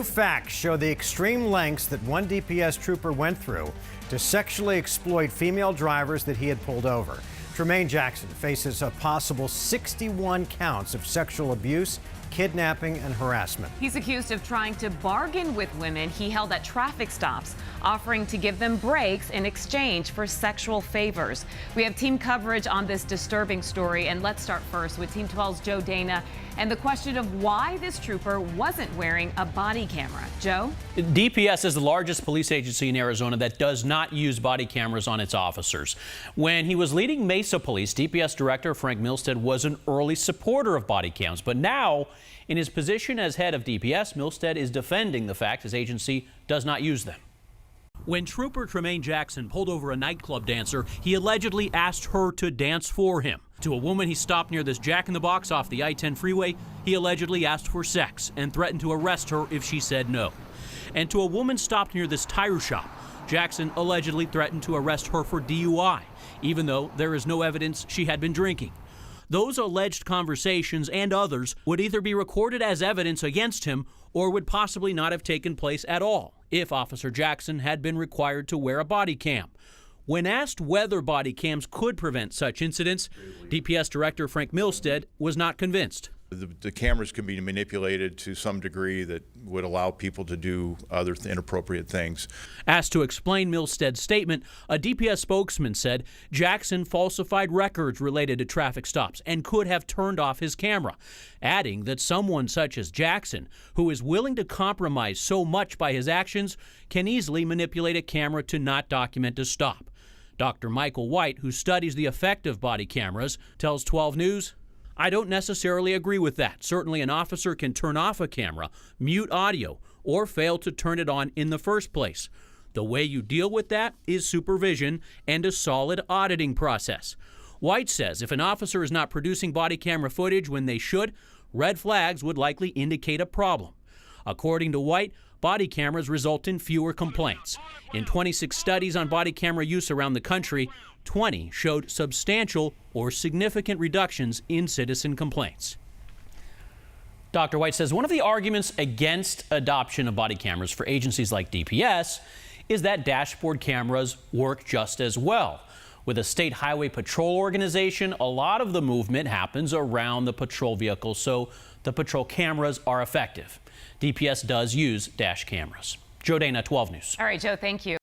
Facts show the extreme lengths that one DPS trooper went through to sexually exploit female drivers that he had pulled over. Tremaine Jackson faces a possible 61 counts of sexual abuse, kidnapping, and harassment. He's accused of trying to bargain with women he held at traffic stops, offering to give them breaks in exchange for sexual favors. We have team coverage on this disturbing story, and let's start first with Team 12's Joe Dana and the question of why this trooper wasn't wearing a body camera. Joe? DPS is the largest police agency in Arizona that does not use body cameras on its officers. When he was leading Mesa Police, DPS Director Frank Milstead was an early supporter of body cams, but now, in his position as head of DPS, Milstead is defending the fact his agency does not use them. When Trooper Tremaine Jackson pulled over a nightclub dancer, he allegedly asked her to dance for him. To a woman he stopped near this Jack-in-the-Box off the I-10 freeway, he allegedly asked for sex and threatened to arrest her if she said no. And to a woman stopped near this tire shop, Jackson allegedly threatened to arrest her for DUI, even though there is no evidence she had been drinking. Those alleged conversations and others would either be recorded as evidence against him or would possibly not have taken place at all if Officer Jackson had been required to wear a body cam. When asked whether body cams could prevent such incidents, DPS Director Frank Milstead was not convinced. The cameras can be manipulated to some degree that would allow people to do other inappropriate things. Asked to explain Milstead's statement, a DPS spokesman said Jackson falsified records related to traffic stops and could have turned off his camera, adding that someone such as Jackson, who is willing to compromise so much by his actions, can easily manipulate a camera to not document a stop. Dr. Michael White, who studies the effect of body cameras, tells 12 News, "I don't necessarily agree with that. Certainly an officer can turn off a camera, mute audio, or fail to turn it on in the first place. The way you deal with that is supervision and a solid auditing process." White says if an officer is not producing body camera footage when they should, red flags would likely indicate a problem. According to White, body cameras result in fewer complaints. In 26 studies on body camera use around the country, 20 showed substantial or significant reductions in citizen complaints. Dr. White says one of the arguments against adoption of body cameras for agencies like DPS is that dashboard cameras work just as well. With a state highway patrol organization, a lot of the movement happens around the patrol vehicle, so the patrol cameras are effective. DPS does use dash cameras. Joe Dana, 12 News. All right, Joe, thank you.